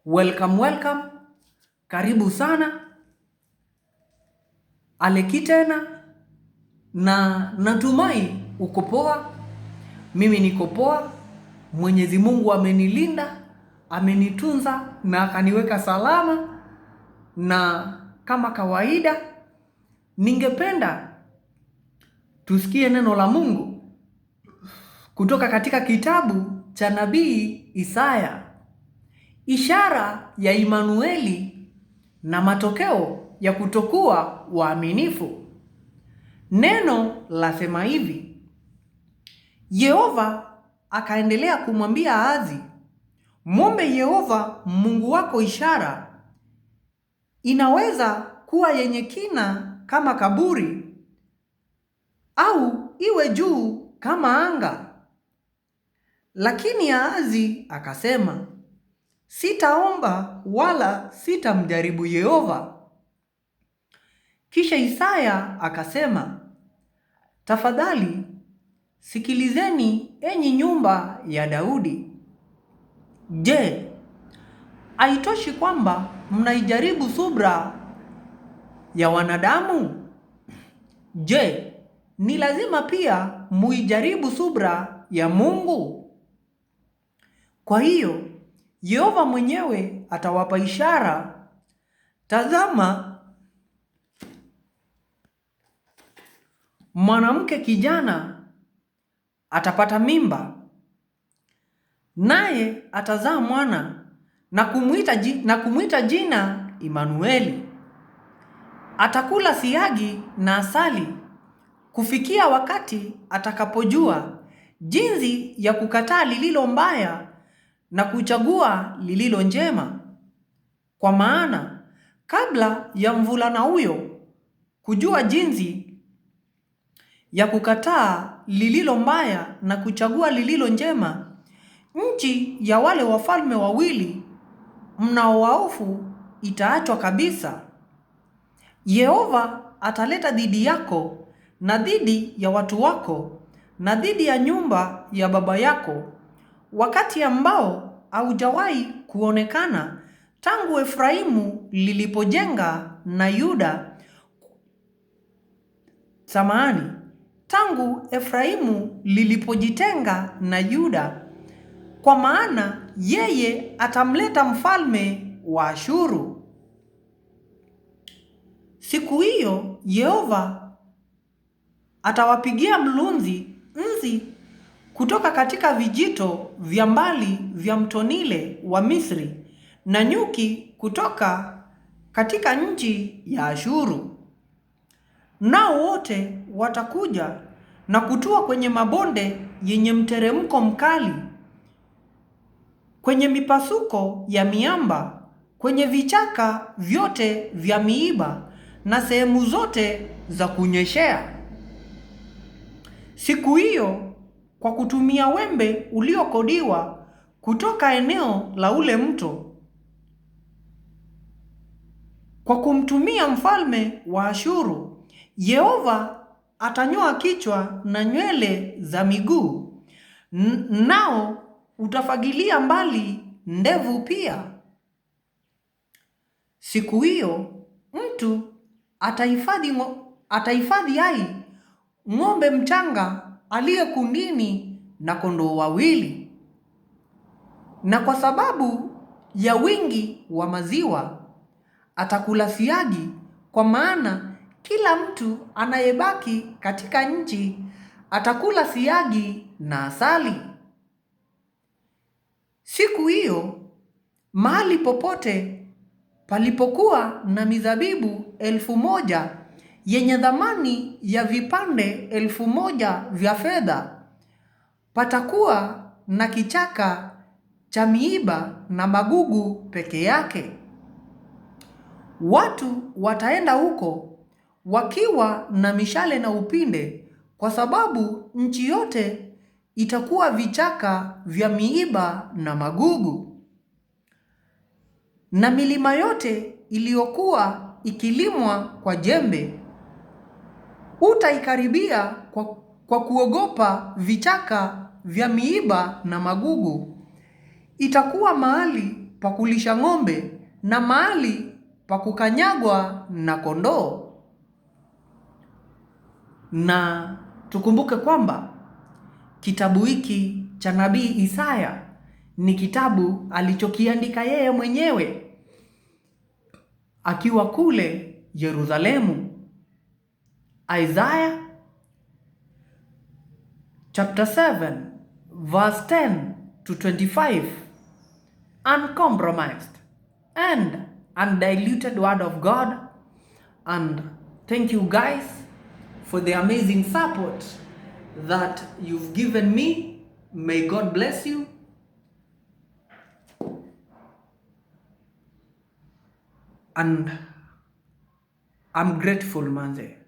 Welcome. Karibu sana. Aleki tena na natumai uko poa. Mimi niko poa. Mwenyezi Mungu amenilinda, amenitunza na akaniweka salama. Na kama kawaida ningependa tusikie neno la Mungu kutoka katika kitabu cha Nabii Isaya. Ishara ya Imanueli na matokeo ya kutokuwa waaminifu. Neno lasema hivi: Yehova akaendelea kumwambia Ahazi, mwombe Yehova Mungu wako ishara. Inaweza kuwa yenye kina kama kaburi au iwe juu kama anga. Lakini Ahazi akasema, sitaomba wala sitamjaribu Yehova. Kisha Isaya akasema, tafadhali sikilizeni enyi nyumba ya Daudi. Je, haitoshi kwamba mnaijaribu subra ya wanadamu? Je, ni lazima pia muijaribu subra ya Mungu? Kwa hiyo Yehova mwenyewe atawapa ishara. Tazama, mwanamke kijana atapata mimba, naye atazaa mwana na kumwita jina Imanueli. Atakula siagi na asali kufikia wakati atakapojua jinsi ya kukataa lililo mbaya na kuchagua lililo njema. Kwa maana kabla ya mvulana huyo kujua jinsi ya kukataa lililo mbaya na kuchagua lililo njema, nchi ya wale wafalme wawili mnaowahofu itaachwa kabisa. Yehova ataleta dhidi yako na dhidi ya watu wako na dhidi ya nyumba ya baba yako wakati ambao haujawahi kuonekana tangu Efraimu lilipojenga na Yuda. Tangu Efraimu lilipojitenga na Yuda, kwa maana yeye atamleta mfalme wa Ashuru. Siku hiyo Yehova atawapigia mlunzi nzi kutoka katika vijito vya mbali vya mto Nile wa Misri, na nyuki kutoka katika nchi ya Ashuru. Nao wote watakuja na kutua kwenye mabonde yenye mteremko mkali, kwenye mipasuko ya miamba, kwenye vichaka vyote vya miiba na sehemu zote za kunyeshea. Siku hiyo, kwa kutumia wembe uliokodiwa kutoka eneo la ule mto, kwa kumtumia mfalme wa Ashuru, Yehova atanyoa kichwa na nywele za miguu, nao utafagilia mbali ndevu pia. Siku hiyo mtu atahifadhi hai ng'ombe mchanga aliye kundini na kondoo wawili. Na kwa sababu ya wingi wa maziwa atakula siagi, kwa maana kila mtu anayebaki katika nchi atakula siagi na asali. Siku hiyo mahali popote palipokuwa na mizabibu 1,000 yenye thamani ya vipande 1,000 vya fedha, patakuwa na kichaka cha miiba na magugu peke yake. Watu wataenda huko wakiwa na mishale na upinde, kwa sababu nchi yote itakuwa vichaka vya miiba na magugu. Na milima yote iliyokuwa ikilimwa kwa jembe utaikaribia kwa kuogopa vichaka vya miiba na magugu. Itakuwa mahali pa kulisha ng'ombe na mahali pa kukanyagwa na kondoo. Na tukumbuke kwamba kitabu hiki cha nabii Isaya ni kitabu alichokiandika yeye mwenyewe akiwa kule Yerusalemu. Isaiah chapter 7 verse 10 to 25, uncompromised and undiluted word of God. And thank you guys for the amazing support that you've given me. May God bless you. And I'm grateful, manze.